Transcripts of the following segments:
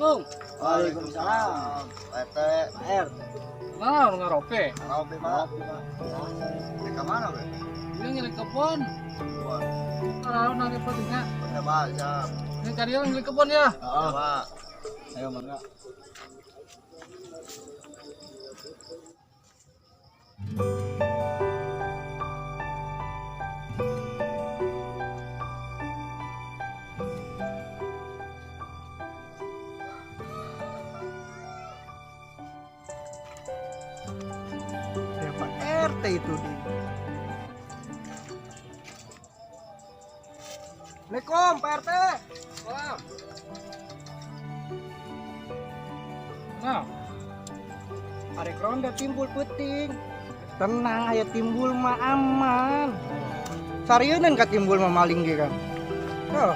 Assalamualaikum. Waalaikumsalam. PT. Air. Nah, lu ngarope. Ngarope, Pak. Di mana, Pak? Dia ngilik kebun. Kebun. Kalau nanti pentingnya. Oke, Pak. Siap. Ini cari orang ngilik kebun ya. Oke, Pak. Ayo, mangga. Pak RT itu di. Assalamualaikum, Pak RT. Salam. Nah, Arek ronda timbul penting. Tenang aya timbul mah aman. Sareuneun ka timbul mah maling ge kan. oh.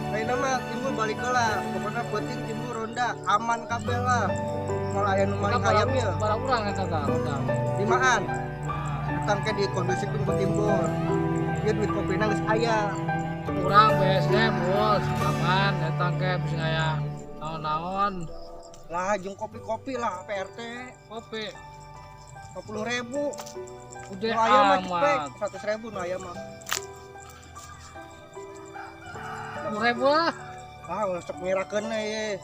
Ayeuna mah timbul balik heula. Pokona penting timbul ronda aman kabeh lah. Moal aya nu maling hayam ya. Barang urang eta tah ronda. Limaan. Datang ke di kondusifkeun ku timbul. Ieu duit kopina geus aya. Urang BSD bos, aman datang ke bisa aya naon-naon. Lah jeung kopi-kopi lah PRT. Kopi 50.000. udah Nu aya mah aman. cepek 100.000 nu aya mah. 10.000 lah. Ah, ulah sok ngirakeun ye.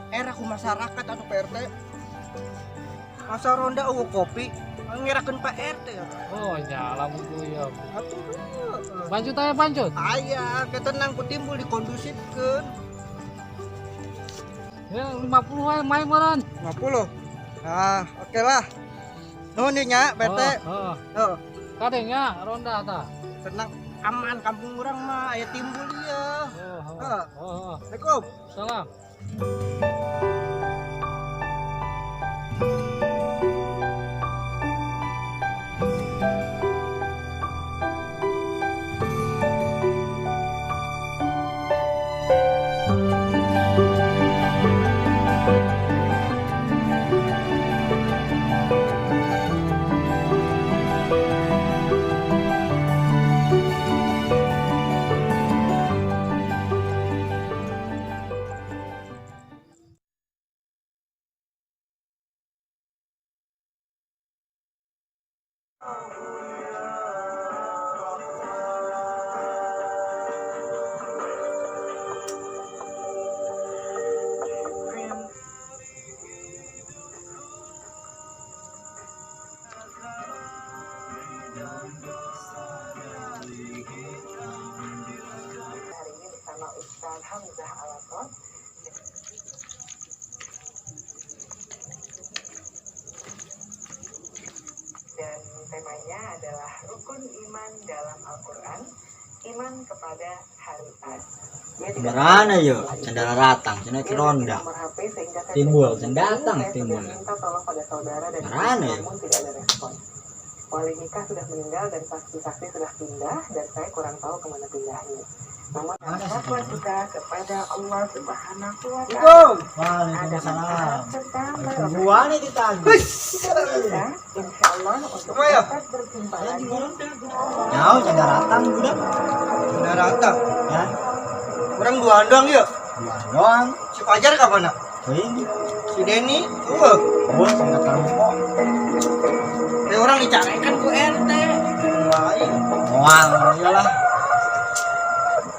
Era ku masyarakat atuh PRT. Masa ronda eueuh kopi ngirakeun PRT ya. Oh, nyala buku ya. Atuh. Bancut aja bancut. Aya, ketenang ku timbul dikondusifkeun. Ya 50 wae main meureun. 50. Nah, oke lah. Nuhun deui nya PRT. Heeh. Heeh. Kadengnya ronda tah. Tenang aman kampung urang mah aya timbul ieu. Heeh. Oh. Assalamualaikum. Salam. Bersama Ustaz Hamzah Alaton dan temanya adalah rukun iman dalam Al-Quran, iman kepada hari akhir. Barana yo, cendana ratang, cendana ronda. Timbul, datang timbul. Minta tolong pada saudara dan Barana yo. namun tidak ada respon. Wali nikah sudah meninggal dan saksi-saksi sudah pindah dan saya kurang tahu kemana pindahnya. Namun takwa kita kepada Allah Subhanahu wa Ta'ala. Waalaikumsalam. Pertama, Gua nih ditanya. kita insya Allah untuk dapat berjumpa lagi. Nyaw cendana ratang udah. Udah rata. Ya, Urang duaan doang yuk. dua doang. Si Fajar ka mana? Ini, Si Denny. Eueuh. gua sangat terlupa. Teh urang dicarekan ku RT. Lain. Muang, iyalah.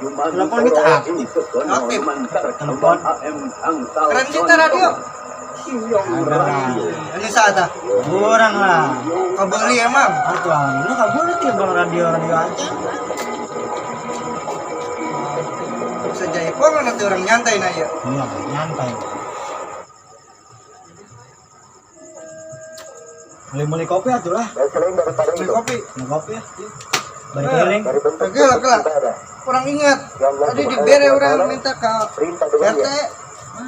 Telepon kita aktif. Aktif. Telepon. Keren kita radio. Ada. Ini saat ah. Kurang lah. Kabeli emang. Atuh, ini nggak boleh tuh bang radio aja. Bisa jadi kok nanti orang nyantai na ya. Iya, nyantai. Beli kopi atuh lah. Beli kopi. Beli kopi ya. Balik keliling. Gila gila. Kurang ingat. Tadi dibere orang minta ke RT.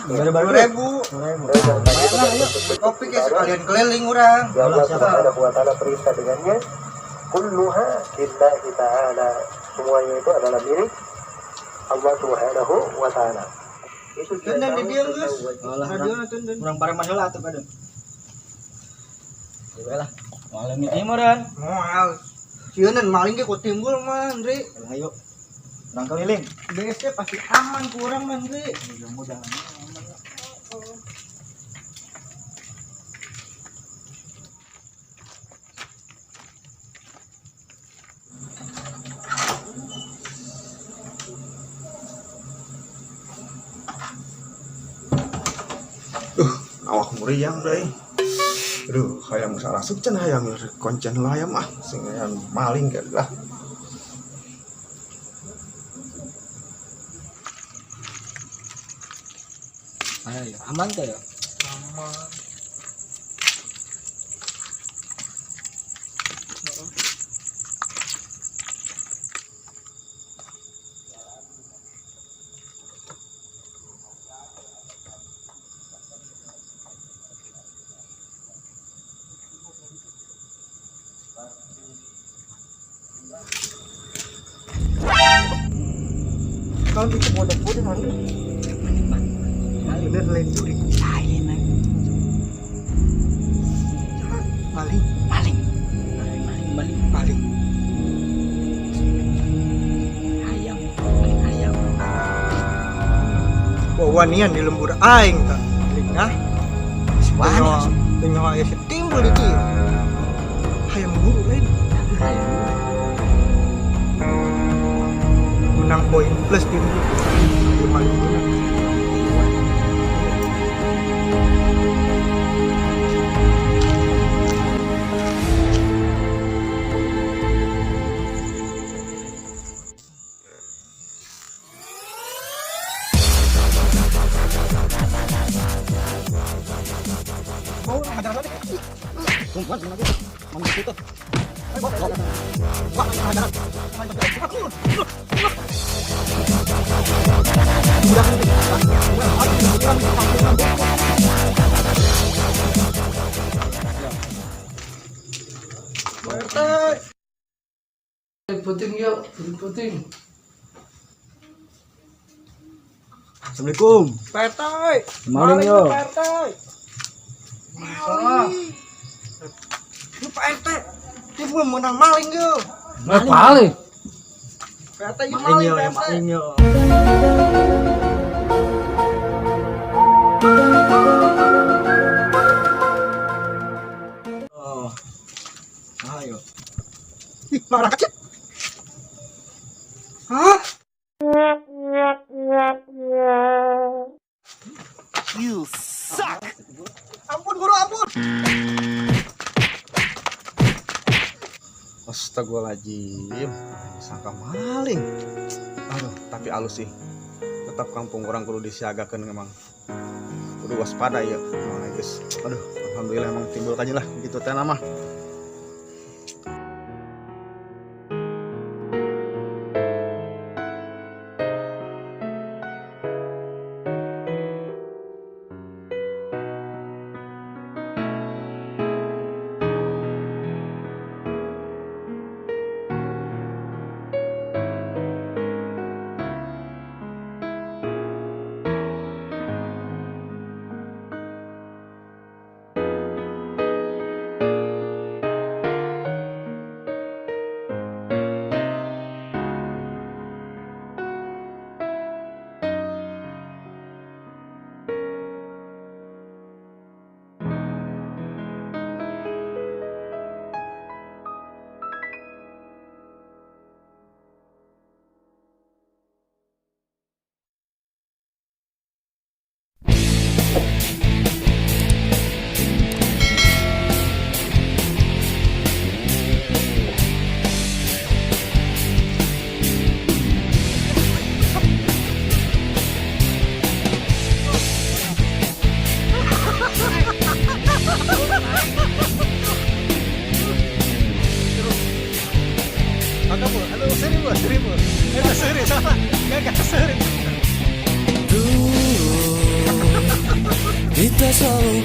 Baru-baru 10.000. 10.000. Bayar lah yuk. Beli kopi kayak sekalian keliling orang. Ya Allah Subhanahu wa Ta'ala perintah dengannya kulluha lillahi ta'ala, semuanya itu adalah milik Allah Subhanahu wa Ta'ala. Itu Tendang di dia guys. Olah, Radio tendang. kurang parah masalah atuh kadang. Ya lah. Malam ini timuran. Moal. Sieun maling ge ku timbul mah Andre. Ayo. Orang keliling. BSC pasti aman kurang nanti. Mudah-mudahan. Awak meriang deh. Aduh, hayam salah sukcen hayam koncen layam ah, sing hayam maling kan lah. Ayo, aman tuh ya. Kalau itu bodoh-bodoh nanti. Bener lain curi. Lain nih. Maling, maling, maling. Ayam. Wanian di lembur aing tak. Nah, Wani. tengok ayah setimbul di kia. Hayam buru lain. Menang poin plus di dulu. Maling menang. Puting yuk, puting. Assalamualaikum. Pertai. Maling yo. Pertai. Maling. Lu Pak RT. Dia mau menang maling yo. Maling. Pertai Maling yo, maling. maling yo. Oh. Ayo. Ih, marah kecil. Hah? You suck. Ampun guru, ampun. Astagfirullahaladzim, disangka maling. Aduh, tapi halus sih. Tetap kampung orang kudu disiagakan memang. Kudu waspada ya, emang guys. Aduh, alhamdulillah emang timbul kaji lah gitu teh nama. Kita selalu